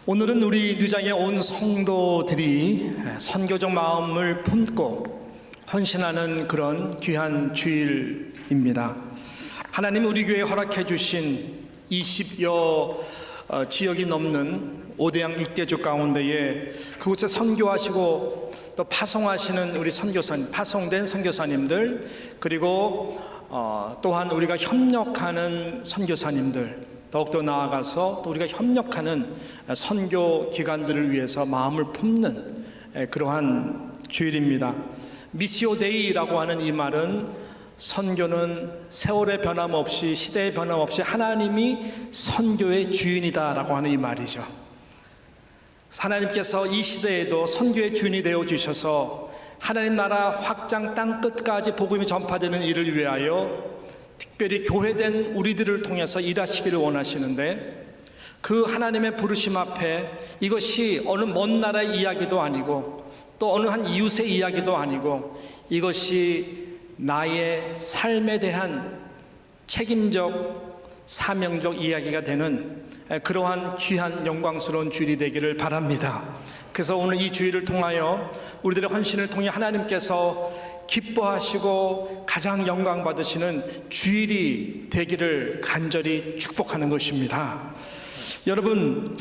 오늘은 우리 뉴장에 온 성도들이 선교적 마음을 품고 헌신하는 그런 귀한 주일입니다. 하나님이 우리 교회에 허락해 주신 20여 지역이 넘는 5대양 6대주 가운데에 그곳에 선교하시고 또 파송하시는 우리 선교사님, 파송된 선교사님들, 그리고 또한 우리가 협력하는 선교사님들, 더욱더 나아가서 또 우리가 협력하는 선교 기관들을 위해서 마음을 품는 그러한 주일입니다. 미시오 데이라고 하는 이 말은 선교는 세월의 변함없이, 시대의 변함없이 하나님이 선교의 주인이다라고 하는 이 말이죠. 하나님께서 이 시대에도 선교의 주인이 되어 주셔서 하나님 나라 확장 땅 끝까지 복음이 전파되는 일을 위하여 특별히 교회된 우리들을 통해서 일하시기를 원하시는데, 그 하나님의 부르심 앞에 이것이 어느 먼 나라의 이야기도 아니고 또 어느 한 이웃의 이야기도 아니고, 이것이 나의 삶에 대한 책임적 사명적 이야기가 되는 그러한 귀한 영광스러운 주일이 되기를 바랍니다. 그래서 오늘 이 주일을 통하여 우리들의 헌신을 통해 하나님께서 기뻐하시고 가장 영광 받으시는 주일이 되기를 간절히 축복하는 것입니다. 여러분,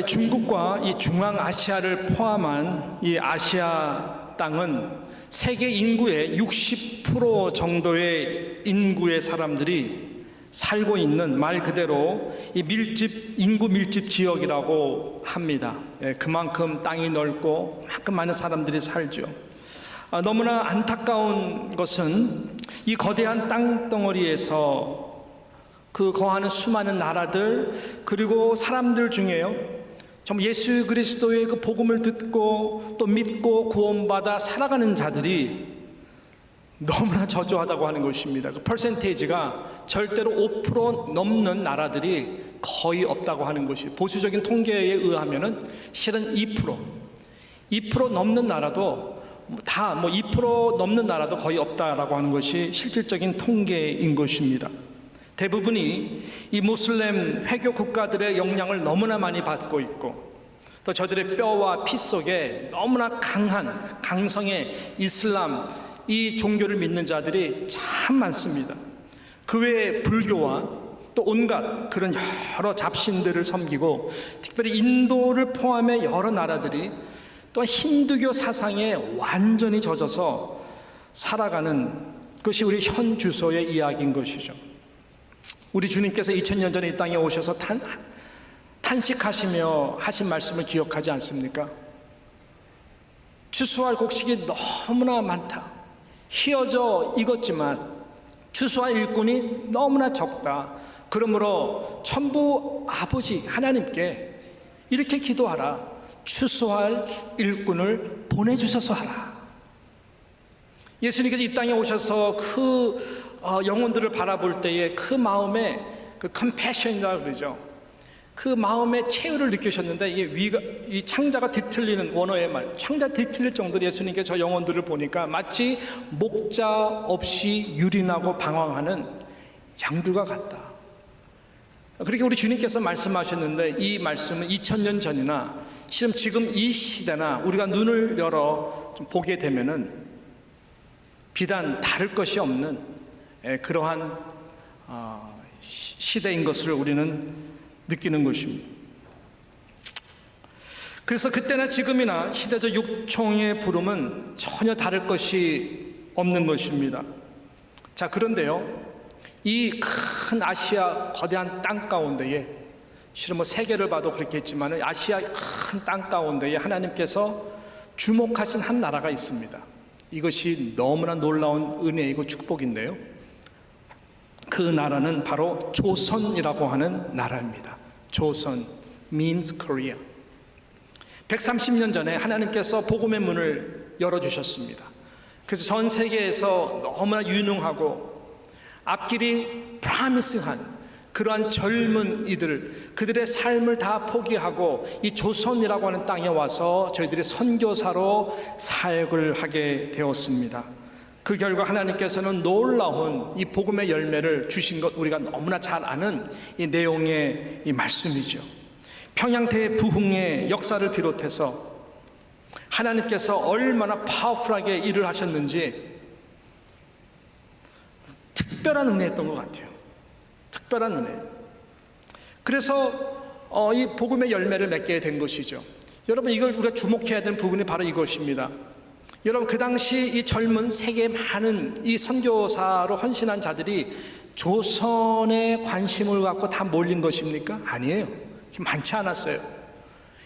중국과 이 중앙아시아를 포함한 이 아시아 땅은 세계 인구의 60% 정도의 인구의 사람들이 살고 있는, 말 그대로 이 인구 밀집 지역이라고 합니다. 그만큼 땅이 넓고 그만큼 많은 사람들이 살죠. 너무나 안타까운 것은 이 거대한 땅덩어리에서 그 거하는 수많은 나라들, 그리고 사람들 중에요, 정말 예수 그리스도의 그 복음을 듣고 또 믿고 구원받아 살아가는 자들이 너무나 저조하다고 하는 것입니다. 그 퍼센테이지가 절대로 5% 넘는 나라들이 거의 없다고 하는 것이, 보수적인 통계에 의하면은 실은 2% 넘는 나라도 다 2% 넘는 나라도 거의 없다라고 하는 것이 실질적인 통계인 것입니다. 대부분이 이 모슬렘 회교 국가들의 영향을 너무나 많이 받고 있고, 또 저들의 뼈와 피 속에 너무나 강한 강성의 이슬람, 이 종교를 믿는 자들이 참 많습니다. 그 외에 불교와 또 온갖 그런 여러 잡신들을 섬기고, 특별히 인도를 포함해 여러 나라들이 또 힌두교 사상에 완전히 젖어서 살아가는 것이 우리 현 주소의 이야기인 것이죠. 우리 주님께서 2000년 전에 이 땅에 오셔서 탄식하시며 하신 말씀을 기억하지 않습니까? 추수할 곡식이 너무나 많다, 휘어져 익었지만 추수할 일꾼이 너무나 적다. 그러므로 천부 아버지 하나님께 이렇게 기도하라. 추수할 일꾼을 보내주셔서 하라. 예수님께서 이 땅에 오셔서 그 영혼들을 바라볼 때에 그 마음에 그 컴패션이라고 그러죠. 그 마음의 체유를 느끼셨는데, 이게 이 창자가 뒤틀리는, 원어의 말, 창자 뒤틀릴 정도로 예수님께 저 영혼들을 보니까 마치 목자 없이 유린하고 방황하는 양들과 같다. 그렇게 우리 주님께서 말씀하셨는데, 이 말씀은 2000년 전이나 실은 지금 이 시대나 우리가 눈을 열어 좀 보게 되면은 비단 다를 것이 없는 그러한 시대인 것을 우리는 느끼는 것입니다. 그래서 그때나 지금이나 시대적 육총의 부름은 전혀 다를 것이 없는 것입니다. 자, 그런데요, 이 큰 아시아 거대한 땅 가운데에, 실은 세계를 봐도 그렇겠지만 아시아 큰 땅 가운데에 하나님께서 주목하신 한 나라가 있습니다. 이것이 너무나 놀라운 은혜이고 축복인데요, 그 나라는 바로 조선이라고 하는 나라입니다. 조선 means Korea. 130년 전에 하나님께서 복음의 문을 열어주셨습니다. 그래서 전 세계에서 너무나 유능하고 앞길이 프라미스한 그러한 젊은 이들, 그들의 삶을 다 포기하고 이 조선이라고 하는 땅에 와서 저희들이 선교사로 사역을 하게 되었습니다. 그 결과 하나님께서는 놀라운 이 복음의 열매를 주신 것, 우리가 너무나 잘 아는 이 내용의 이 말씀이죠. 평양 대부흥의 역사를 비롯해서 하나님께서 얼마나 파워풀하게 일을 하셨는지 특별한 은혜였던 것 같아요. 특별한 은혜. 그래서 이 복음의 열매를 맺게 된 것이죠. 여러분, 이걸 우리가 주목해야 되는 부분이 바로 이것입니다. 여러분, 그 당시 이 젊은 세계 많은 이 선교사로 헌신한 자들이 조선에 관심을 갖고 다 몰린 것입니까? 아니에요. 많지 않았어요.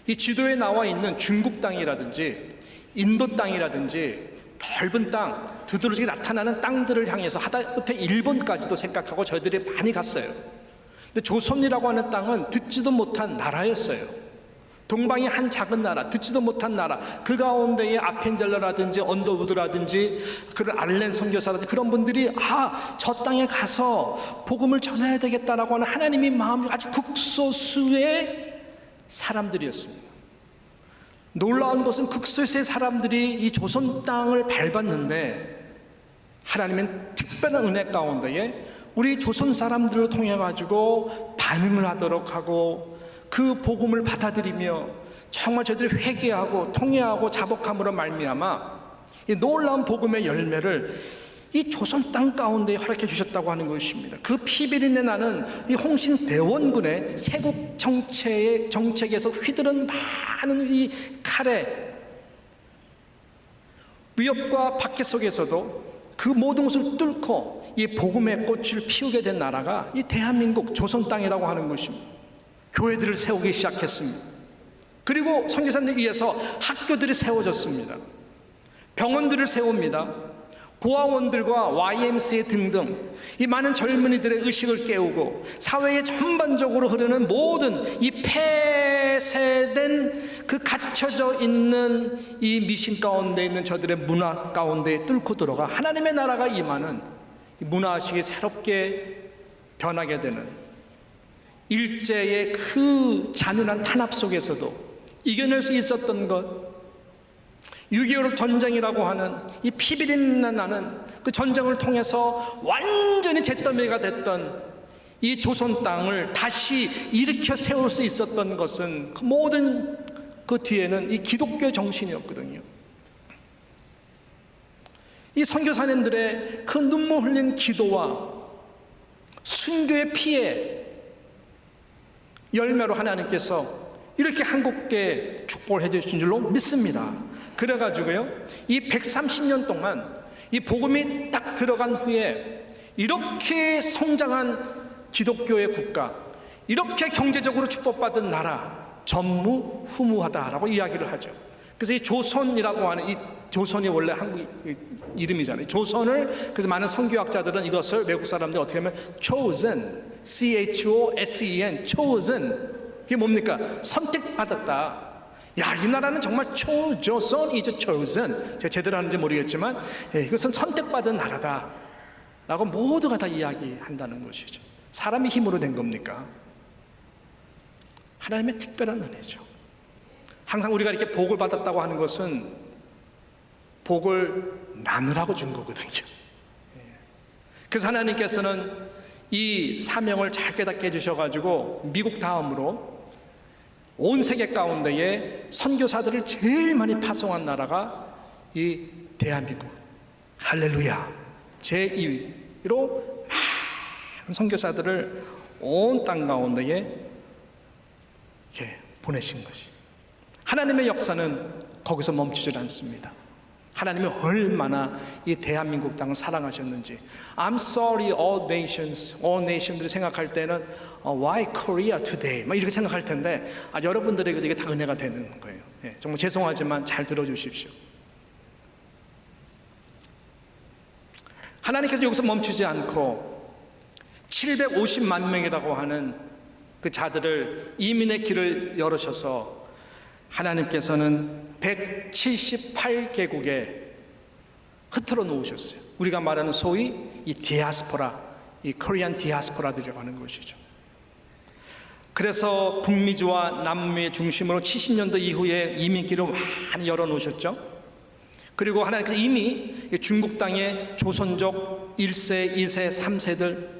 이 지도에 나와 있는 중국 땅이라든지 인도 땅이라든지 넓은 땅, 두드러지게 나타나는 땅들을 향해서 하다못해 일본까지도 생각하고 저희들이 많이 갔어요. 근데 조선이라고 하는 땅은 듣지도 못한 나라였어요. 동방의 한 작은 나라, 듣지도 못한 나라, 그 가운데에 아펜젤러라든지 언더우드라든지 그런 알렌 선교사라든지 그런 분들이 저 땅에 가서 복음을 전해야 되겠다라고 하는 하나님의 마음이 아주 극소수의 사람들이었습니다. 놀라운 것은 극소수의 사람들이 이 조선 땅을 밟았는데 하나님은 특별한 은혜 가운데에 우리 조선 사람들을 통해 가지고 반응을 하도록 하고 그 복음을 받아들이며 정말 저들이 회개하고 통회하고 자복함으로 말미암아 이 놀라운 복음의 열매를 이 조선 땅 가운데 허락해 주셨다고 하는 것입니다. 그 피비린내 나는 이 홍신 대원군의 세국 정책에서 휘두른 많은 이 칼에 위협과 박해 속에서도 그 모든 것을 뚫고 이 복음의 꽃을 피우게 된 나라가 이 대한민국 조선 땅이라고 하는 것입니다. 교회들을 세우기 시작했습니다. 그리고 선교사님들 위해서 학교들이 세워졌습니다. 병원들을 세웁니다. 고아원들과 YMCA 등등 이 많은 젊은이들의 의식을 깨우고 사회에 전반적으로 흐르는 모든 이 폐쇄된 그 갇혀져 있는 이 미신 가운데 있는 저들의 문화 가운데 뚫고 들어가 하나님의 나라가 임하는 문화의식이 새롭게 변하게 되는 일제의 그 잔인한 탄압 속에서도 이겨낼 수 있었던 것, 6.25 전쟁이라고 하는 이 피비린내 나는 그 전쟁을 통해서 완전히 잿더미가 됐던 이 조선 땅을 다시 일으켜 세울 수 있었던 것은 그 모든 그 뒤에는 이 기독교 정신이었거든요. 이 선교사님들의 그 눈물 흘린 기도와 순교의 피해 열매로 하나님께서 이렇게 한국에 축복을 해주신 줄로 믿습니다. 그래가지고요, 이 130년 동안 이 복음이 딱 들어간 후에 이렇게 성장한 기독교의 국가, 이렇게 경제적으로 축복받은 나라, 전무후무하다라고 이야기를 하죠. 그래서 이 조선이라고 하는 이 조선이 원래 한국 이름이잖아요. 조선을 그래서 많은 선교학자들은 이것을 외국 사람들이 어떻게 하면 chosen, CHOSEN, chosen, 그게 뭡니까? 선택받았다. 야, 이 나라는 정말 조선 is chosen. 제가 제대로 하는지 모르겠지만 이것은 선택받은 나라다 라고 모두가 다 이야기한다는 것이죠. 사람이 힘으로 된 겁니까? 하나님의 특별한 은혜죠. 항상 우리가 이렇게 복을 받았다고 하는 것은 복을 나누라고 준 거거든요. 그래서 하나님께서는 이 사명을 잘 깨닫게 해주셔가지고 미국 다음으로 온 세계 가운데에 선교사들을 제일 많이 파송한 나라가 이 대한민국, 할렐루야, 제2위로 많은 선교사들을 온 땅 가운데에 이렇게 보내신 것이, 하나님의 역사는 거기서 멈추질 않습니다. 하나님이 얼마나 이 대한민국 땅을 사랑하셨는지. I'm sorry all nations들이 생각할 때는 Why Korea today? 막 이렇게 생각할 텐데 여러분들에게 이게 다 은혜가 되는 거예요. 정말 죄송하지만 잘 들어주십시오. 하나님께서 여기서 멈추지 않고 750만 명이라고 하는 그 자들을 이민의 길을 열으셔서 하나님께서는 178개국에 흩어져 놓으셨어요. 우리가 말하는 소위 이 디아스포라, 이 코리안 디아스포라들이라고 하는 것이죠. 그래서 북미주와 남미의 중심으로 70년도 이후에 이민길을 많이 열어놓으셨죠. 그리고 하나님께서 이미 중국 땅의 조선족 1세, 2세, 3세들,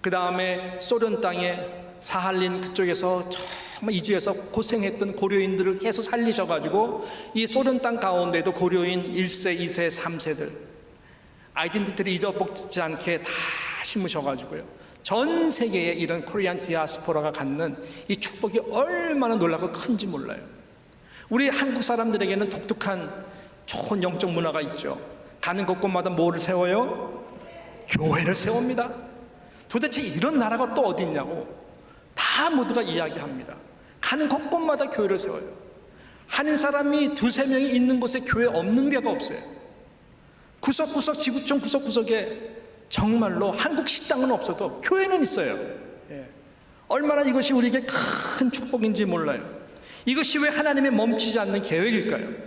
그 다음에 소련 땅의 사할린 그쪽에서 정말 이주해서 고생했던 고려인들을 계속 살리셔가지고 이 소련 땅 가운데도 고려인 1세, 2세, 3세들 아이덴티티를 잊어먹지 않게 다 심으셔가지고요, 전 세계에 이런 코리안 디아스포라가 갖는 이 축복이 얼마나 놀랍고 큰지 몰라요. 우리 한국 사람들에게는 독특한 좋은 영적 문화가 있죠. 가는 곳곳마다 뭐를 세워요? 교회를 세웁니다. 도대체 이런 나라가 또 어디 있냐고 다 모두가 이야기합니다. 가는 곳곳마다 교회를 세워요. 한인 사람이 두세 명이 있는 곳에 교회 없는 데가 없어요. 구석구석, 지구촌 구석구석에 정말로 한국 식당은 없어도 교회는 있어요. 얼마나 이것이 우리에게 큰 축복인지 몰라요. 이것이 왜 하나님의 멈추지 않는 계획일까요?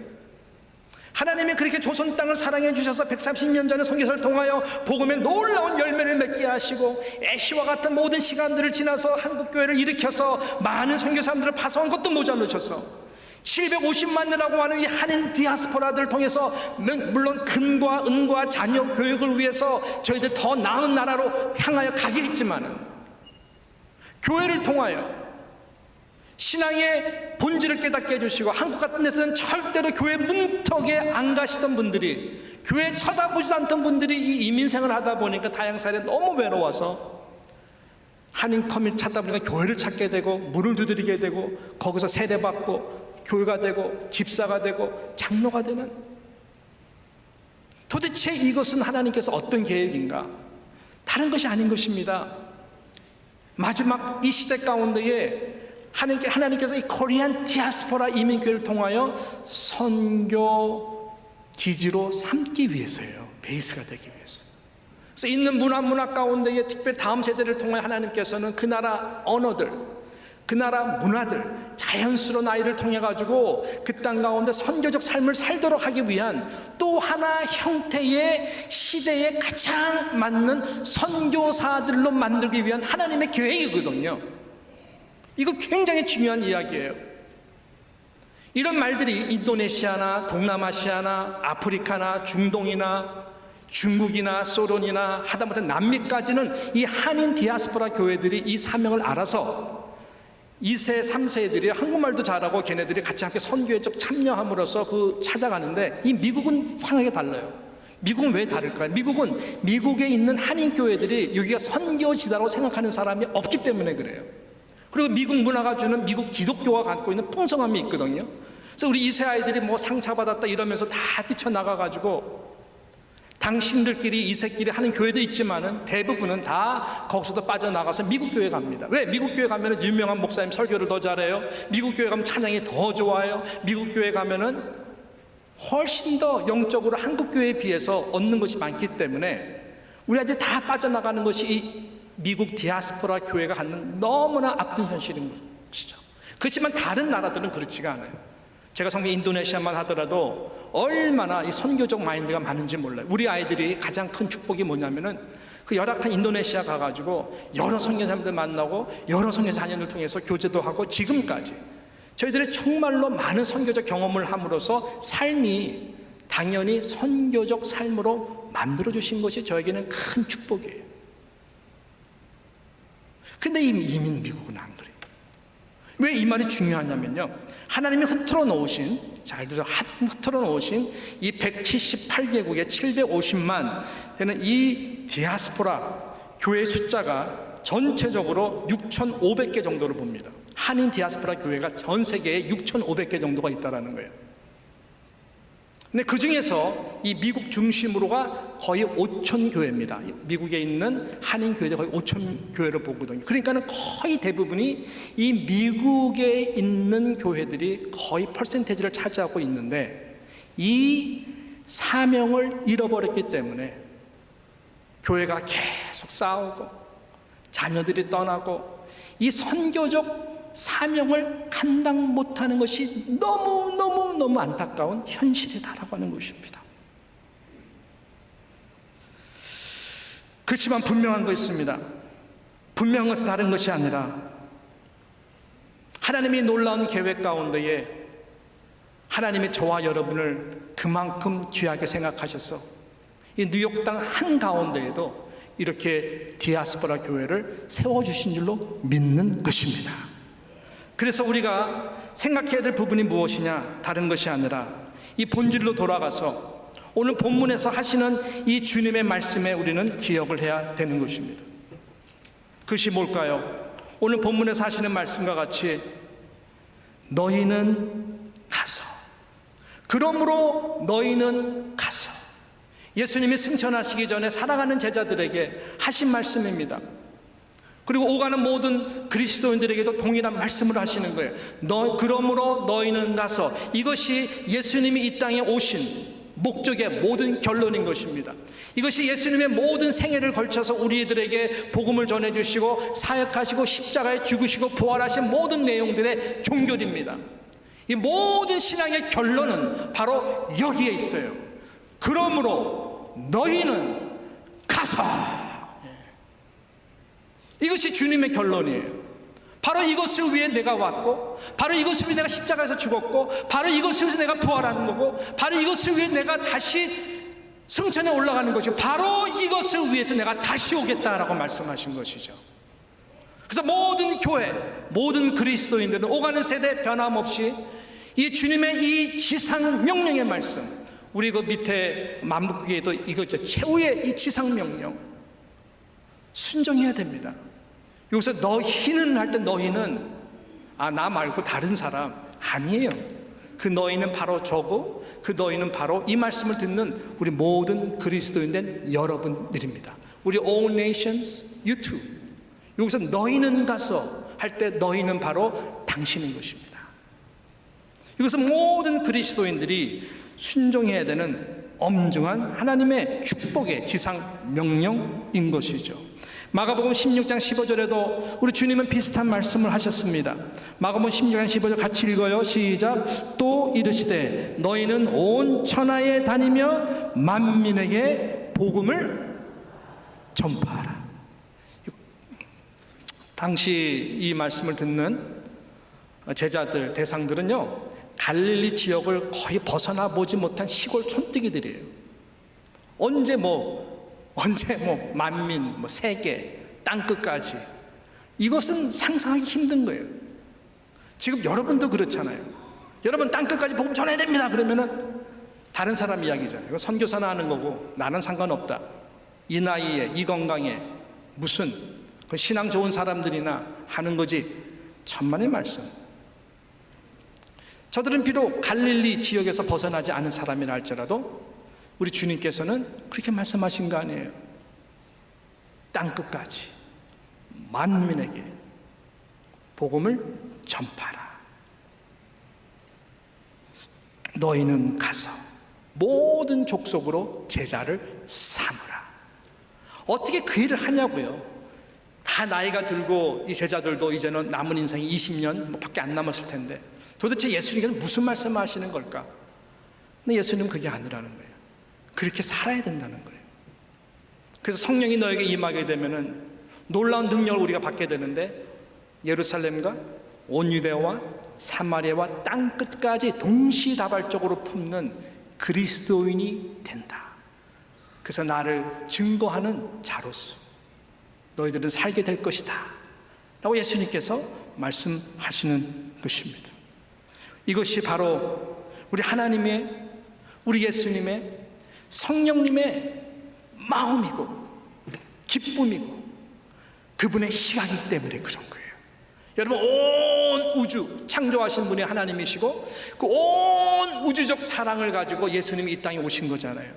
하나님이 그렇게 조선 땅을 사랑해 주셔서 130년 전에 선교사를 통하여 복음의 놀라운 열매를 맺게 하시고 애쉬와 같은 모든 시간들을 지나서 한국교회를 일으켜서 많은 선교사님들을 파송한 것도 모자르셔서 750만이라고 하는 이 한인 디아스포라들을 통해서 물론 금과 은과 자녀 교육을 위해서 저희들 더 나은 나라로 향하여 가겠지만은 교회를 통하여 신앙의 본질을 깨닫게 해주시고 한국 같은 데서는 절대로 교회 문턱에 안 가시던 분들이, 교회 쳐다보지도 않던 분들이 이 이민생을 하다 보니까 다양살에 너무 외로워서 한인 커뮤니티 찾다 보니까 교회를 찾게 되고 문을 두드리게 되고 거기서 세례받고 교회가 되고 집사가 되고 장로가 되는, 도대체 이것은 하나님께서 어떤 계획인가? 다른 것이 아닌 것입니다. 마지막 이 시대 가운데에 하나님께서 이 코리안 디아스포라 이민교회를 통하여 선교 기지로 삼기 위해서예요. 베이스가 되기 위해서. 그래서 있는 문화 가운데에 특별히 다음 세대를 통해 하나님께서는 그 나라 언어들, 그 나라 문화들, 자연스러운 아이를 통해 가지고 그 땅 가운데 선교적 삶을 살도록 하기 위한 또 하나 형태의 시대에 가장 맞는 선교사들로 만들기 위한 하나님의 계획이거든요. 이거 굉장히 중요한 이야기예요. 이런 말들이 인도네시아나 동남아시아나 아프리카나 중동이나 중국이나 소련이나 하다못해 남미까지는 이 한인 디아스포라 교회들이 이 사명을 알아서 2세, 3세들이 한국말도 잘하고 걔네들이 같이 함께 선교에 좀 참여함으로써 그 찾아가는데, 이 미국은 상하게 달라요. 미국은 왜 다를까요? 미국은 미국에 있는 한인 교회들이 여기가 선교지다라고 생각하는 사람이 없기 때문에 그래요. 그리고 미국 문화가 주는 미국 기독교가 갖고 있는 풍성함이 있거든요. 그래서 우리 2세 아이들이 뭐 상처받았다 이러면서 다 뛰쳐나가가지고 당신들끼리 2세끼리 하는 교회도 있지만은 대부분은 다 거기서도 빠져나가서 미국 교회 갑니다. 왜? 미국 교회 가면은 유명한 목사님 설교를 더 잘해요. 미국 교회 가면 찬양이 더 좋아요. 미국 교회 가면은 훨씬 더 영적으로 한국 교회에 비해서 얻는 것이 많기 때문에 우리 아이들 다 빠져나가는 것이 이 미국 디아스포라 교회가 갖는 너무나 아픈 현실인 것이죠. 그렇지만 다른 나라들은 그렇지가 않아요. 제가 성경 인도네시아만 하더라도 얼마나 이 선교적 마인드가 많은지 몰라요. 우리 아이들이 가장 큰 축복이 뭐냐면은 그 열악한 인도네시아 가가지고 여러 선교사님들 만나고 여러 선교 자녀들 통해서 교제도 하고 지금까지 저희들이 정말로 많은 선교적 경험을 함으로써 삶이 당연히 선교적 삶으로 만들어주신 것이 저에게는 큰 축복이에요. 근데 이 이민 미국은 안 그래요. 왜 이 말이 중요하냐면요, 하나님이 흐트러 놓으신, 잘 들으세요, 흐트러 놓으신 이 178개국에 750만 되는 이 디아스포라 교회 숫자가 전체적으로 6,500개 정도를 봅니다. 한인 디아스포라 교회가 전 세계에 6,500개 정도가 있다는 거예요. 근데 그 중에서 이 미국 중심으로가 거의 5천 교회입니다. 미국에 있는 한인 교회들 거의 5천 교회를 보거든요. 그러니까는 거의 대부분이 이 미국에 있는 교회들이 거의 퍼센테이지를 차지하고 있는데, 이 사명을 잃어버렸기 때문에 교회가 계속 싸우고 자녀들이 떠나고 이 선교적 사명을 감당 못하는 것이 너무 안타까운 현실이다라고 하는 것입니다. 그렇지만 분명한 거 있습니다. 분명한 것은 다른 것이 아니라 하나님이 놀라운 계획 가운데에 하나님이 저와 여러분을 그만큼 귀하게 생각하셔서 이 뉴욕 땅 한가운데에도 이렇게 디아스포라 교회를 세워주신 줄로 믿는 것입니다. 그래서 우리가 생각해야 될 부분이 무엇이냐? 다른 것이 아니라 이 본질로 돌아가서 오늘 본문에서 하시는 이 주님의 말씀에 우리는 기억을 해야 되는 것입니다. 그것이 뭘까요? 오늘 본문에서 하시는 말씀과 같이 너희는 가서, 그러므로 너희는 가서, 예수님이 승천하시기 전에 사랑하는 제자들에게 하신 말씀입니다. 그리고 오가는 모든 그리스도인들에게도 동일한 말씀을 하시는 거예요. 그러므로 너희는 가서, 이것이 예수님이 이 땅에 오신 목적의 모든 결론인 것입니다. 이것이 예수님의 모든 생애를 걸쳐서 우리들에게 복음을 전해주시고 사역하시고 십자가에 죽으시고 부활하신 모든 내용들의 종결입니다. 이 모든 신앙의 결론은 바로 여기에 있어요. 그러므로 너희는 가서, 이것이 주님의 결론이에요. 바로 이것을 위해 내가 왔고, 바로 이것을 위해 내가 십자가에서 죽었고, 바로 이것을 위해 내가 부활하는 거고, 바로 이것을 위해 내가 다시 승천에 올라가는 것이고, 바로 이것을 위해서 내가 다시 오겠다라고 말씀하신 것이죠. 그래서 모든 교회, 모든 그리스도인들은 오가는 세대 변함없이 이 주님의 이 지상 명령의 말씀, 우리 그 밑에 만복국에도 이거 최후의 이 지상 명령 순종해야 됩니다. 여기서 너희는 할 때 너희는 나 말고 다른 사람 아니에요. 그 너희는 바로 저고, 그 너희는 바로 이 말씀을 듣는 우리 모든 그리스도인된 여러분들입니다. 우리 all nations, you too. 여기서 너희는 가서 할 때 너희는 바로 당신인 것입니다. 이것은 모든 그리스도인들이 순종해야 되는 엄중한 하나님의 축복의 지상 명령인 것이죠. 마가복음 16장 15절에도 우리 주님은 비슷한 말씀을 하셨습니다. 마가복음 16장 15절 같이 읽어요. 시작. 또 이르시되 너희는 온 천하에 다니며 만민에게 복음을 전파하라. 당시 이 말씀을 듣는 제자들, 대상들은요, 갈릴리 지역을 거의 벗어나 보지 못한 시골 촌뜨기들이에요. 언제 만민, 세계, 땅끝까지, 이것은 상상하기 힘든 거예요. 지금 여러분도 그렇잖아요. 여러분 땅끝까지 복음 전해야 됩니다 그러면은 다른 사람 이야기잖아요. 선교사나 하는 거고 나는 상관없다. 이 나이에 이 건강에 무슨 그 신앙 좋은 사람들이나 하는 거지. 천만의 말씀. 저들은 비록 갈릴리 지역에서 벗어나지 않은 사람이라 할지라도 우리 주님께서는 그렇게 말씀하신 거 아니에요. 땅끝까지 만민에게 복음을 전파라. 너희는 가서 모든 족속으로 제자를 삼으라. 어떻게 그 일을 하냐고요. 다 나이가 들고 이 제자들도 이제는 남은 인생이 20년 밖에 안 남았을 텐데 도대체 예수님께서 무슨 말씀을 하시는 걸까? 근데 예수님은 그게 아니라는 거예요. 그렇게 살아야 된다는 거예요. 그래서 성령이 너에게 임하게 되면은 놀라운 능력을 우리가 받게 되는데 예루살렘과 온 유대와 사마리아와 땅 끝까지 동시다발적으로 품는 그리스도인이 된다. 그래서 나를 증거하는 자로서 너희들은 살게 될 것이다 라고 예수님께서 말씀하시는 것입니다. 이것이 바로 우리 하나님의, 우리 예수님의, 성령님의 마음이고 기쁨이고 그분의 시각이기 때문에 그런 거예요. 여러분, 온 우주 창조하신 분이 하나님이시고 그 온 우주적 사랑을 가지고 예수님이 이 땅에 오신 거잖아요.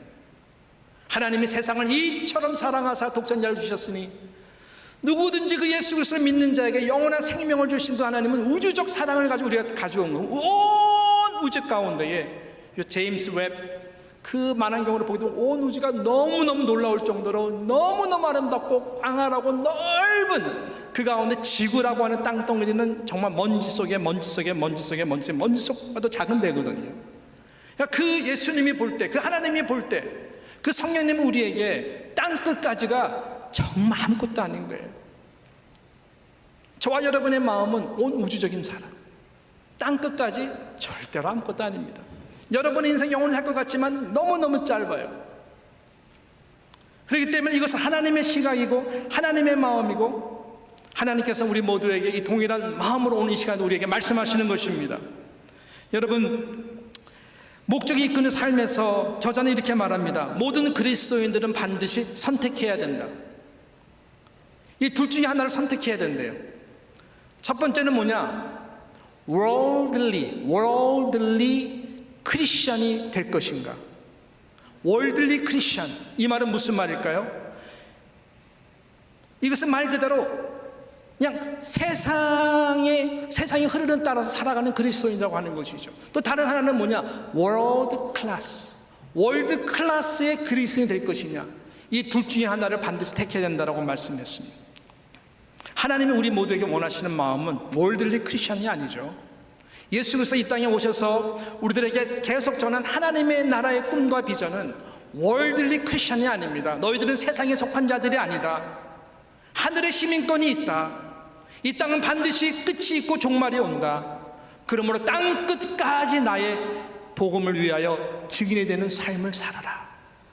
하나님이 세상을 이처럼 사랑하사 독생자를 주셨으니 누구든지 그 예수 그리스도를 믿는 자에게 영원한 생명을 주신 그 하나님은 우주적 사랑을 가지고 우리가 가져온 거예요. 온 우주 가운데에 제임스 웹 그 만안경으로 보게 되면 온 우주가 너무너무 놀라울 정도로 너무너무 아름답고 광활하고 넓은 그 가운데 지구라고 하는 땅덩어리는 정말 먼지 속보다도 작은 데거든요. 그러니까 그 예수님이 볼 때, 그 하나님이 볼 때, 그 성령님은 우리에게 땅끝까지가 정말 아무것도 아닌 거예요. 저와 여러분의 마음은 온 우주적인 사랑, 땅끝까지 절대로 아무것도 아닙니다. 여러분의 인생 영원히 할 것 같지만 너무너무 짧아요. 그렇기 때문에 이것은 하나님의 시각이고 하나님의 마음이고 하나님께서 우리 모두에게 이 동일한 마음으로 오는 이 시간에 우리에게 말씀하시는 것입니다. 여러분, 목적이 이끄는 삶에서 저자는 이렇게 말합니다. 모든 그리스도인들은 반드시 선택해야 된다. 이 둘 중에 하나를 선택해야 된대요. 첫 번째는 뭐냐? worldly 크리스천이 될 것인가? worldly 크리스천, 이 말은 무슨 말일까요? 이것은 말 그대로 그냥 세상이 흐르는 따라서 살아가는 그리스도인이라고 하는 것이죠. 또 다른 하나는 뭐냐? 월드 클래스의 그리스도인이 될 것이냐? 이 둘 중에 하나를 반드시 택해야 된다고 말씀했습니다. 하나님이 우리 모두에게 원하시는 마음은 월들리 크리스천이 아니죠. 예수 그리스도 이 땅에 오셔서 우리들에게 계속 전한 하나님의 나라의 꿈과 비전은 월들리 크리스천이 아닙니다. 너희들은 세상에 속한 자들이 아니다. 하늘의 시민권이 있다. 이 땅은 반드시 끝이 있고 종말이 온다. 그러므로 땅 끝까지 나의 복음을 위하여 증인이 되는 삶을 살아라.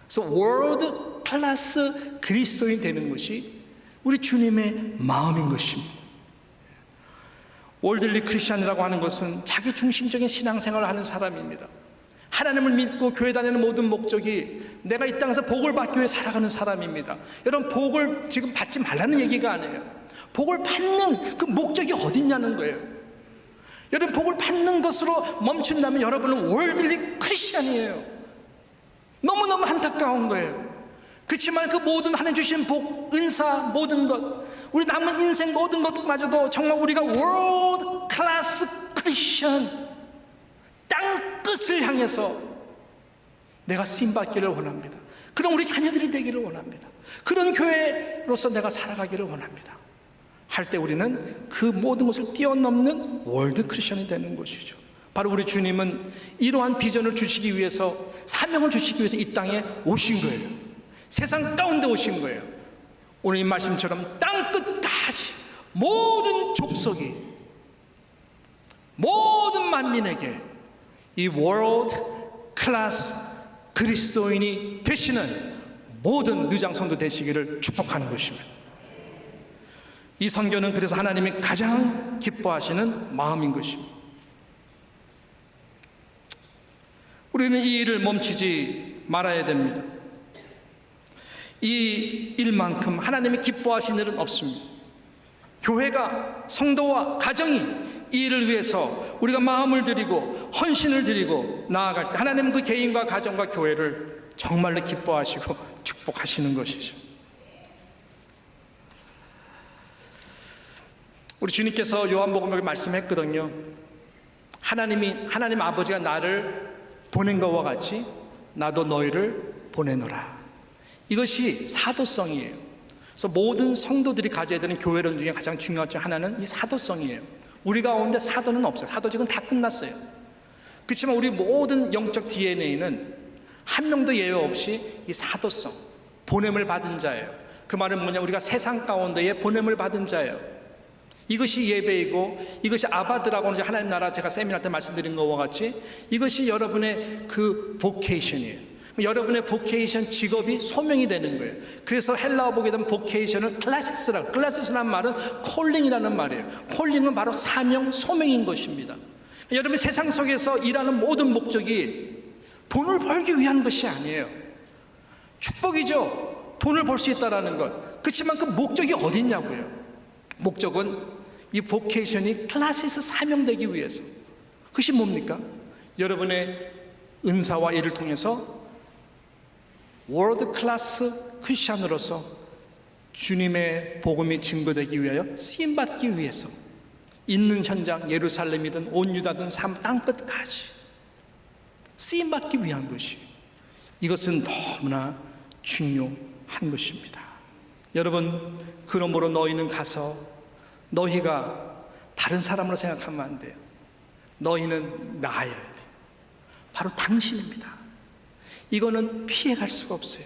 그래서 월드 클래스 그리스도인 되는 것이 우리 주님의 마음인 것입니다. 월들리 크리스천이라고 하는 것은 자기 중심적인 신앙생활을 하는 사람입니다. 하나님을 믿고 교회 다니는 모든 목적이 내가 이 땅에서 복을 받기 위해 살아가는 사람입니다. 여러분, 복을 지금 받지 말라는 얘기가 아니에요. 복을 받는 그 목적이 어디 있냐는 거예요. 여러분, 복을 받는 것으로 멈춘다면 여러분은 월들리 크리스천이에요. 너무너무 안타까운 거예요. 그렇지만 그 모든 하나님 주신 복, 은사, 모든 것, 우리 남은 인생 모든 것마저도 정말 우리가 월드 클래스 크리스천, 땅 끝을 향해서 내가 쓰임받기를 원합니다. 그럼 우리 자녀들이 되기를 원합니다. 그런 교회로서 내가 살아가기를 원합니다. 할 때 우리는 그 모든 것을 뛰어넘는 월드 크리스천이 되는 것이죠. 바로 우리 주님은 이러한 비전을 주시기 위해서, 사명을 주시기 위해서 이 땅에 오신 거예요. 세상 가운데 오신 거예요. 오늘 이 말씀처럼 땅 끝까지 모든 족속이, 모든 만민에게 이 월드 클래스 그리스도인이 되시는 모든 누장 성도 되시기를 축복하는 것입니다. 이 선교는 그래서 하나님이 가장 기뻐하시는 마음인 것입니다. 우리는 이 일을 멈추지 말아야 됩니다. 이 일만큼 하나님이 기뻐하시는 일은 없습니다. 교회가, 성도와 가정이 이 일을 위해서 우리가 마음을 드리고 헌신을 드리고 나아갈 때 하나님은 그 개인과 가정과 교회를 정말로 기뻐하시고 축복하시는 것이죠. 우리 주님께서 요한복음에 말씀했거든요. 하나님 아버지가 나를 보낸 것과 같이 나도 너희를 보내노라. 이것이 사도성이에요. 그래서 모든 성도들이 가져야 되는 교회론 중에 가장 중요한 것 중 하나는 이 사도성이에요. 우리 가운데 사도는 없어요. 사도직은 다 끝났어요. 그렇지만 우리 모든 영적 DNA는 한 명도 예외 없이 이 사도성, 보냄을 받은 자예요. 그 말은 뭐냐? 우리가 세상 가운데에 보냄을 받은 자예요. 이것이 예배이고, 이것이 아바드라고 하는 하나님 나라, 제가 세미나 때 말씀드린 것과 같이 이것이 여러분의 그 보케이션이에요. 여러분의 보케이션, 직업이 소명이 되는 거예요. 그래서 헬라어 보게 되면 보케이션을 클래시스라는 말은 콜링이라는 말이에요. 콜링은 바로 사명, 소명인 것입니다. 여러분, 세상 속에서 일하는 모든 목적이 돈을 벌기 위한 것이 아니에요. 축복이죠. 돈을 벌 수 있다는 것. 그렇지만 그 목적이 어디 있냐고요. 목적은 이 보케이션이 클래시스 사명되기 위해서. 그것이 뭡니까? 여러분의 은사와 일을 통해서 월드 클래스 크리스천으로서 주님의 복음이 증거되기 위하여 쓰임받기 위해서 있는 현장, 예루살렘이든 온 유다든 땅 끝까지 쓰임받기 위한 것이, 이것은 너무나 중요한 것입니다. 여러분, 그러므로 너희는 가서 너희가 다른 사람으로 생각하면 안 돼요. 너희는 나아야 돼요. 바로 당신입니다. 이거는 피해갈 수가 없어요.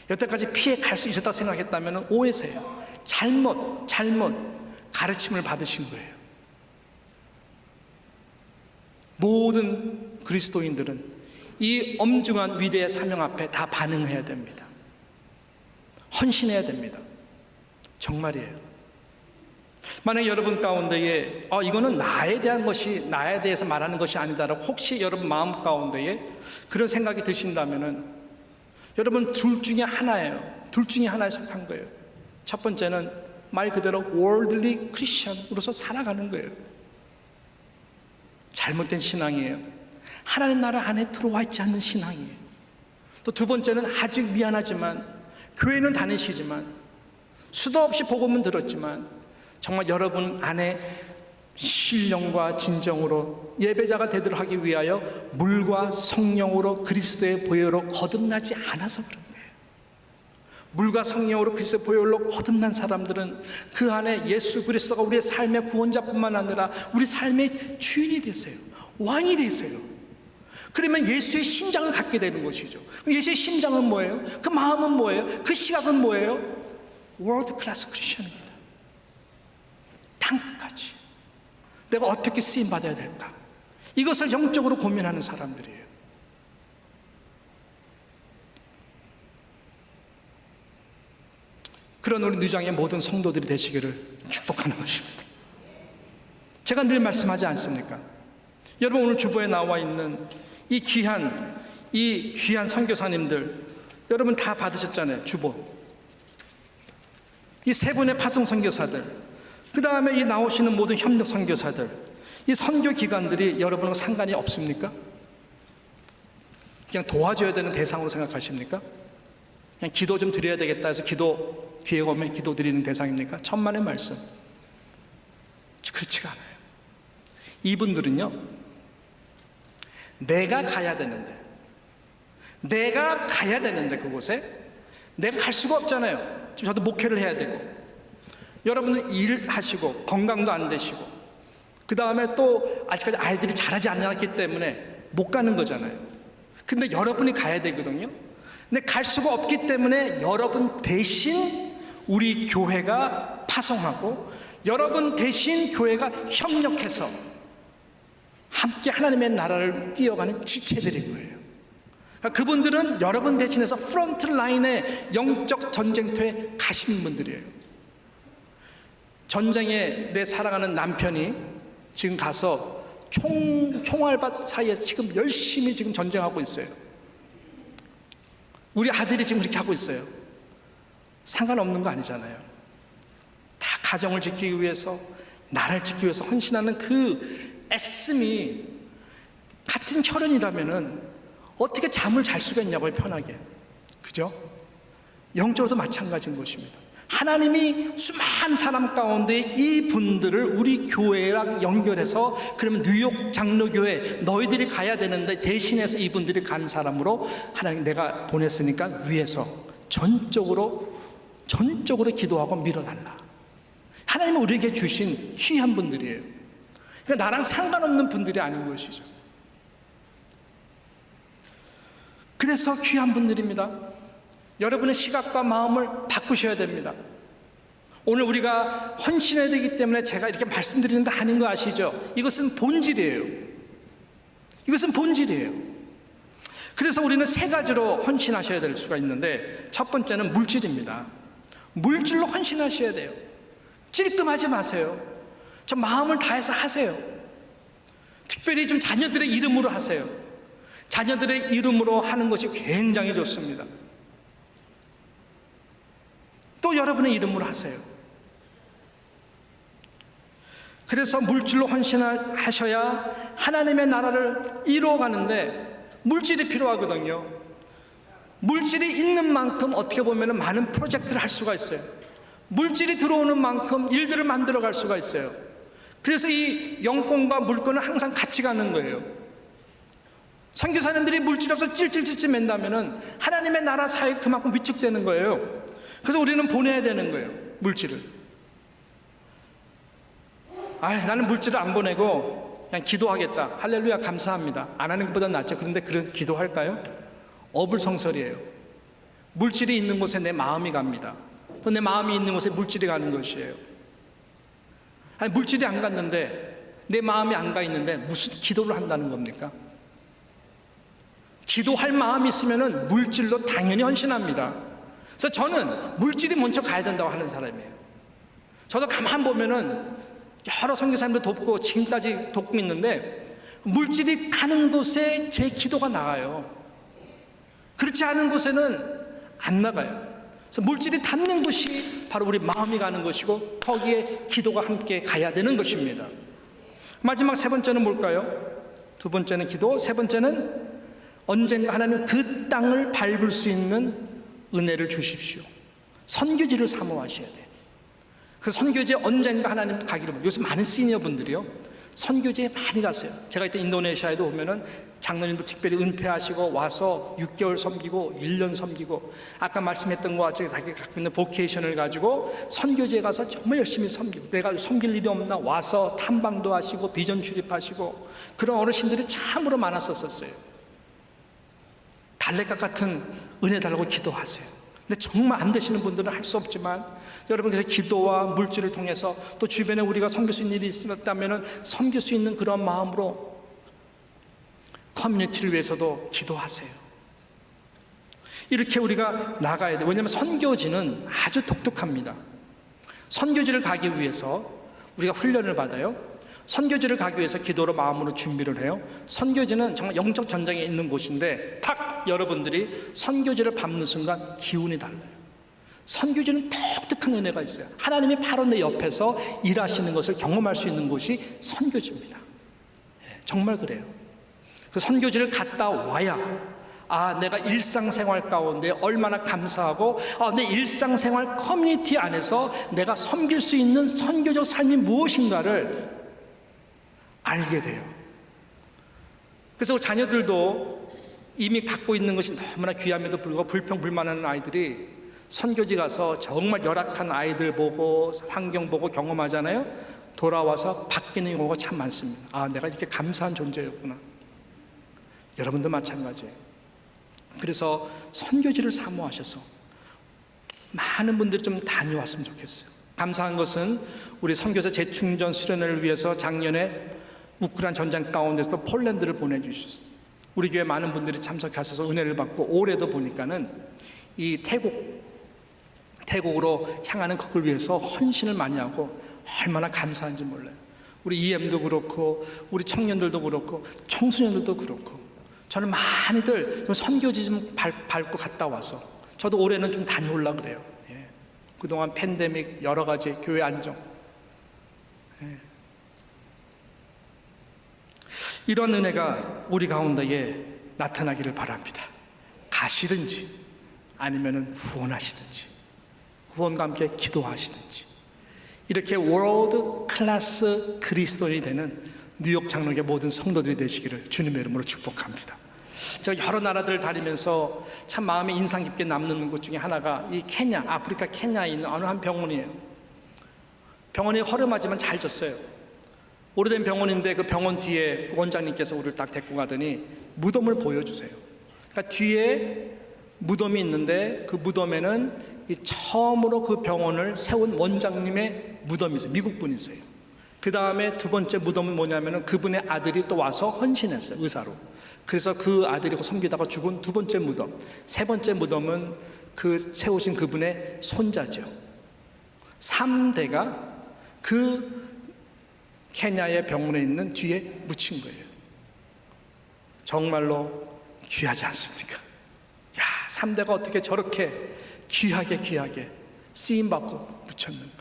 여태까지 피해갈 수 있었다고 생각했다면 오해세요. 잘못 가르침을 받으신 거예요. 모든 그리스도인들은 이 엄중한 위대의 사명 앞에 다 반응해야 됩니다. 헌신해야 됩니다. 정말이에요. 만약 여러분 가운데에 이거는 나에 대한 것이, 나에 대해서 말하는 것이 아니다라고 혹시 여러분 마음 가운데에 그런 생각이 드신다면은 여러분 둘 중에 하나예요. 둘 중에 하나에 속한 거예요. 첫 번째는 말 그대로 worldly Christian으로서 살아가는 거예요. 잘못된 신앙이에요. 하나님 나라 안에 들어와 있지 않는 신앙이에요. 또 두 번째는 아직 미안하지만 교회는 다니시지만 수도 없이 복음은 들었지만 정말 여러분 안에 신령과 진정으로 예배자가 되도록 하기 위하여 물과 성령으로 그리스도의 보혈로 거듭나지 않아서 그런 거예요. 물과 성령으로 그리스도의 보혈로 거듭난 사람들은 그 안에 예수 그리스도가 우리의 삶의 구원자뿐만 아니라 우리 삶의 주인이 되세요. 왕이 되세요. 그러면 예수의 심장을 갖게 되는 것이죠. 예수의 심장은 뭐예요? 그 마음은 뭐예요? 그 시각은 뭐예요? 월드 클래스 크리스천입니다. 땅끝까지 내가 어떻게 쓰임받아야 될까? 이것을 영적으로 고민하는 사람들이에요. 그런 우리 뉴장의 모든 성도들이 되시기를 축복하는 것입니다. 제가 늘 말씀하지 않습니까? 여러분 오늘 주보에 나와 있는 이 귀한 선교사님들 여러분 다 받으셨잖아요. 주보. 이 세 분의 파송 선교사들, 그 다음에 이 나오시는 모든 협력 선교사들, 이 선교 기관들이 여러분하고 상관이 없습니까? 그냥 도와줘야 되는 대상으로 생각하십니까? 그냥 기도 좀 드려야 되겠다 해서 기도 기회 오면 기도 드리는 대상입니까? 천만의 말씀. 그렇지가 않아요. 이분들은요, 내가 가야 되는데 그곳에 내가 갈 수가 없잖아요. 지금 저도 목회를 해야 되고, 여러분은 일하시고 건강도 안 되시고, 그 다음에 또 아직까지 아이들이 자라지 않았기 때문에 못 가는 거잖아요. 근데 여러분이 가야 되거든요. 근데 갈 수가 없기 때문에 여러분 대신 우리 교회가 파송하고 여러분 대신 교회가 협력해서 함께 하나님의 나라를 띄어가는 지체들인 거예요. 그러니까 그분들은 여러분 대신해서 프론트 라인의 영적 전쟁터에 가시는 분들이에요. 전쟁에 내 사랑하는 남편이 지금 가서 총알밭 사이에서 지금 열심히 지금 전쟁하고 있어요. 우리 아들이 지금 그렇게 하고 있어요. 상관없는 거 아니잖아요. 다 가정을 지키기 위해서, 나라를 지키기 위해서 헌신하는 그 애씀이 같은 혈연이라면은 어떻게 잠을 잘 수가 있냐고요, 편하게. 그죠? 영적으로도 마찬가지인 것입니다. 하나님이 수많은 사람 가운데 이 분들을 우리 교회랑 연결해서, 그러면 뉴욕 장로교회 너희들이 가야 되는데 대신해서 이분들이 간 사람으로 하나님 내가 보냈으니까 위에서 전적으로 기도하고 밀어달라. 하나님은 우리에게 주신 귀한 분들이에요. 그러니까 나랑 상관없는 분들이 아닌 것이죠. 그래서 귀한 분들입니다. 여러분의 시각과 마음을 바꾸셔야 됩니다. 오늘 우리가 헌신해야 되기 때문에 제가 이렇게 말씀드리는 거 아닌 거 아시죠? 이것은 본질이에요. 그래서 우리는 세 가지로 헌신하셔야 될 수가 있는데, 첫 번째는 물질입니다. 물질로 헌신하셔야 돼요. 찔끔하지 마세요. 저 마음을 다해서 하세요. 특별히 좀 자녀들의 이름으로 하세요. 자녀들의 이름으로 하는 것이 굉장히 좋습니다. 또 여러분의 이름으로 하세요. 그래서 물질로 헌신하셔야 하나님의 나라를 이루어가는데 물질이 필요하거든요. 물질이 있는 만큼 어떻게 보면 많은 프로젝트를 할 수가 있어요. 물질이 들어오는 만큼 일들을 만들어 갈 수가 있어요. 그래서 이 영권과 물권은 항상 같이 가는 거예요. 선교사님들이 물질이 없어서 찔찔찔찔 맨다면은 하나님의 나라 사역이 그만큼 위축되는 거예요. 그래서 우리는 보내야 되는 거예요, 물질을. 나는 물질을 안 보내고 그냥 기도하겠다. 할렐루야, 감사합니다. 안 하는 것보다 낫죠. 그런데 그런 기도할까요? 어불성설이에요. 물질이 있는 곳에 내 마음이 갑니다. 또 내 마음이 있는 곳에 물질이 가는 것이에요. 물질이 안 갔는데, 내 마음이 안 가 있는데 무슨 기도를 한다는 겁니까? 기도할 마음이 있으면 물질로 당연히 헌신합니다. 그래서 저는 물질이 먼저 가야 된다고 하는 사람이에요. 저도 가만 보면은 여러 선교사님들 돕고 지금까지 돕고 있는데 물질이 가는 곳에 제 기도가 나가요. 그렇지 않은 곳에는 안 나가요. 그래서 물질이 닿는 곳이 바로 우리 마음이 가는 것이고 거기에 기도가 함께 가야 되는 것입니다. 마지막 세 번째는 뭘까요? 두 번째는 기도, 세 번째는 언젠가 하나님 그 땅을 밟을 수 있는 은혜를 주십시오. 선교지를 사모하셔야 돼요. 그 선교지에 언젠가 하나님 가기를, 요새 많은 시니어분들이요 선교지에 많이 갔어요. 제가 이때 인도네시아에도 보면은 장로님도 특별히 은퇴하시고 와서 6개월 섬기고 1년 섬기고, 아까 말씀했던 것 같이 자기가 갖고 있는 보케이션을 가지고 선교지에 가서 정말 열심히 섬기고, 내가 섬길 일이 없나 와서 탐방도 하시고 비전 출입하시고, 그런 어르신들이 참으로 많았었어요. 달래가 같은 은혜 달라고 기도하세요. 근데 정말 안 되시는 분들은 할 수 없지만, 여러분 그래서 기도와 물질을 통해서 또 주변에 우리가 섬길 수 있는 일이 있었다면 섬길 수 있는 그런 마음으로 커뮤니티를 위해서도 기도하세요. 이렇게 우리가 나가야 돼요. 왜냐하면 선교지는 아주 독특합니다. 선교지를 가기 위해서 우리가 훈련을 받아요. 선교지를 가기 위해서 기도로 마음으로 준비를 해요. 선교지는 정말 영적 전쟁에 있는 곳인데 탁 여러분들이 선교지를 밟는 순간 기운이 달라요. 선교지는 독특한 은혜가 있어요. 하나님이 바로 내 옆에서 일하시는 것을 경험할 수 있는 곳이 선교지입니다. 정말 그래요. 그 선교지를 갔다 와야 내가 일상생활 가운데 얼마나 감사하고 내 일상생활 커뮤니티 안에서 내가 섬길 수 있는 선교적 삶이 무엇인가를 알게 돼요. 그래서 자녀들도 이미 갖고 있는 것이 너무나 귀함에도 불구하고 불평불만하는 아이들이 선교지 가서 정말 열악한 아이들 보고 환경 보고 경험하잖아요. 돌아와서 바뀌는 경우가 참 많습니다. 내가 이렇게 감사한 존재였구나. 여러분도 마찬가지예요. 그래서 선교지를 사모하셔서 많은 분들이 좀 다녀왔으면 좋겠어요. 감사한 것은 우리 선교사 재충전 수련을 위해서 작년에 우크라이나 전쟁 가운데서 폴란드를 보내주셨어요. 우리 교회 많은 분들이 참석하셔서 은혜를 받고, 올해도 보니까는 이 태국으로 향하는 그걸 위해서 헌신을 많이 하고 얼마나 감사한지 몰라요. 우리 EM도 그렇고 우리 청년들도 그렇고 청소년들도 그렇고, 저는 많이들 좀 선교지 좀 밟고 갔다 와서 저도 올해는 좀 다녀오려고 그래요. 그동안 팬데믹 여러 가지 교회 안정, 이런 은혜가 우리 가운데에 나타나기를 바랍니다. 가시든지 아니면은 후원하시든지, 후원과 함께 기도하시든지, 이렇게 월드 클래스 그리스도인이 되는 뉴욕 장로교회 모든 성도들이 되시기를 주님의 이름으로 축복합니다. 제가 여러 나라들을 다니면서 참 마음에 인상 깊게 남는 곳 중에 하나가 이 케냐, 아프리카 케냐에 있는 어느 한 병원이에요. 병원이 허름하지만 잘 졌어요. 오래된 병원인데 그 병원 뒤에 원장님께서 우리를 딱 데리고 가더니 무덤을 보여주세요. 그러니까 뒤에 무덤이 있는데 그 무덤에는 이 처음으로 그 병원을 세운 원장님의 무덤이 있어요. 미국 분이세요. 그 다음에 두 번째 무덤은 뭐냐면은 그분의 아들이 또 와서 헌신했어요. 의사로. 그래서 그 아들이 섬기다가 죽은 두 번째 무덤. 세 번째 무덤은 그 세우신 그분의 손자죠. 3대가 그 케냐의 병원에 있는 뒤에 묻힌 거예요. 정말로 귀하지 않습니까? 3대가 어떻게 저렇게 귀하게 쓰임받고 묻혔는가.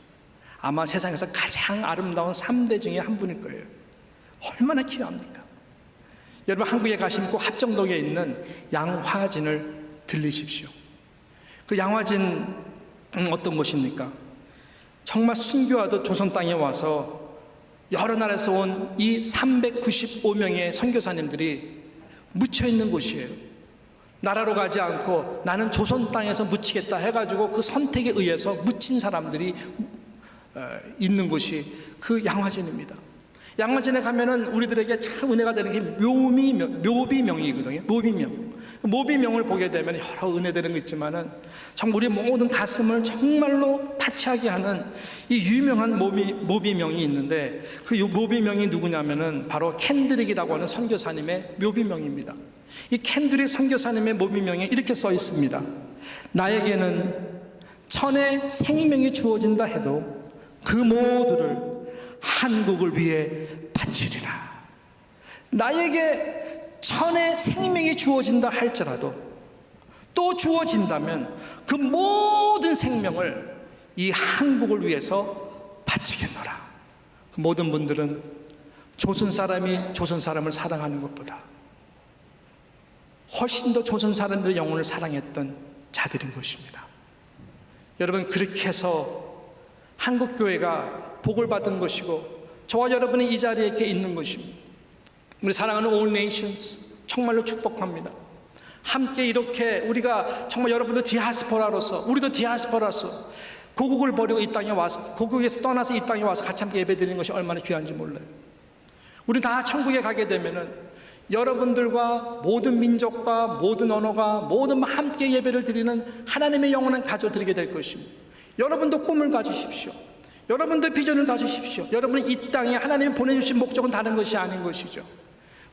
아마 세상에서 가장 아름다운 3대 중에 한 분일 거예요. 얼마나 귀합니까? 여러분, 한국에 가시면 꼭 합정동에 있는 양화진을 들리십시오. 그 양화진은 어떤 곳입니까? 정말 순교하듯 조선 땅에 와서 여러 나라에서 온 이 395명의 선교사님들이 묻혀있는 곳이에요. 나라로 가지 않고 나는 조선 땅에서 묻히겠다 해가지고 그 선택에 의해서 묻힌 사람들이 있는 곳이 그 양화진입니다. 양화진에 가면은 우리들에게 참 은혜가 되는 게 묘비명이거든요. 묘비명을 보게 되면 여러 은혜되는 거 있지만은 정말 우리 모든 가슴을 정말로 타치하게 하는 이 유명한 묘비명이 있는데, 그 묘비명이 누구냐면은 바로 캔드릭이라고 하는 선교사님의 묘비명입니다. 이 캔드릭 선교사님의 묘비명에 이렇게 써 있습니다. 나에게는 천의 생명이 주어진다 해도 그 모두를 한국을 위해 바치리라. 나에게 천의 생명이 주어진다 할지라도, 또 주어진다면 그 모든 생명을 이 한국을 위해서 바치겠노라. 그 모든 분들은 조선 사람이 조선 사람을 사랑하는 것보다 훨씬 더 조선 사람들의 영혼을 사랑했던 자들인 것입니다. 여러분, 그렇게 해서 한국교회가 복을 받은 것이고 저와 여러분이 이 자리에 이렇게 있는 것입니다. 우리 사랑하는 All Nations 정말로 축복합니다. 함께 이렇게 우리가 정말 여러분도 디아스포라로서, 우리도 디아스포라로서 고국을 버리고 이 땅에 와서, 고국에서 떠나서 이 땅에 와서 같이 함께 예배드리는 것이 얼마나 귀한지 몰라요. 우리 다 천국에 가게 되면은 여러분들과 모든 민족과 모든 언어가 모든 함께 예배를 드리는 하나님의 영원한 가족 드리게 될 것입니다. 여러분도 꿈을 가지십시오. 여러분도 비전을 가지십시오. 여러분이 이 땅에 하나님이 보내주신 목적은 다른 것이 아닌 것이죠.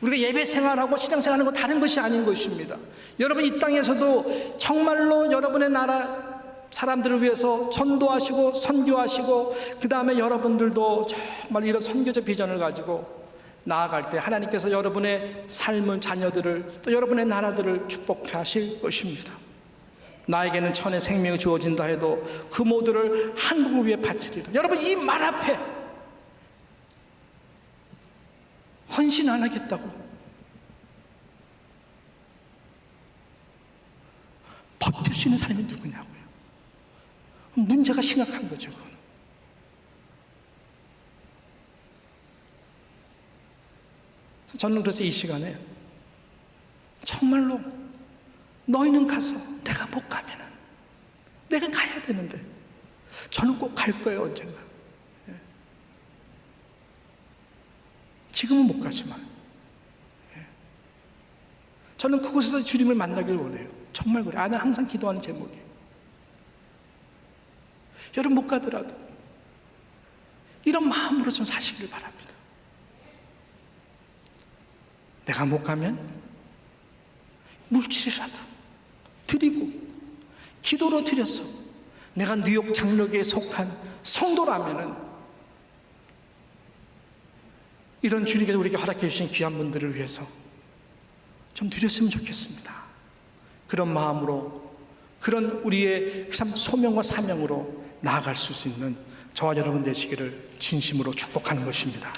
우리가 예배 생활하고 신앙생활하는 거 다른 것이 아닌 것입니다. 여러분, 이 땅에서도 정말로 여러분의 나라 사람들을 위해서 전도하시고 선교하시고, 그 다음에 여러분들도 정말 이런 선교적 비전을 가지고 나아갈 때 하나님께서 여러분의 삶은 자녀들을, 또 여러분의 나라들을 축복하실 것입니다. 나에게는 천의 생명이 주어진다 해도 그 모두를 한국을 위해 바치리라. 여러분, 이 말 앞에 헌신 안 하겠다고 버틸 수 있는 사람이 누구냐고요. 문제가 심각한 거죠. 저는 그래서 이 시간에 정말로 너희는 가서, 내가 못 가면은, 내가 가야 되는데 저는 꼭 갈 거예요, 언젠가. 지금은 못 가지만 저는 그곳에서 주님을 만나길 원해요. 정말 그래요. 나는 항상 기도하는 제목이에요. 여러분, 못 가더라도 이런 마음으로 좀 사시길 바랍니다. 내가 못 가면 물질이라도 드리고 기도로 드려서, 내가 뉴욕 장로교에 속한 성도라면은 이런 주님께서 우리에게 허락해 주신 귀한 분들을 위해서 좀 드렸으면 좋겠습니다. 그런 마음으로, 그런 우리의 참 소명과 사명으로 나아갈 수 있는 저와 여러분 되시기를 진심으로 축복하는 것입니다.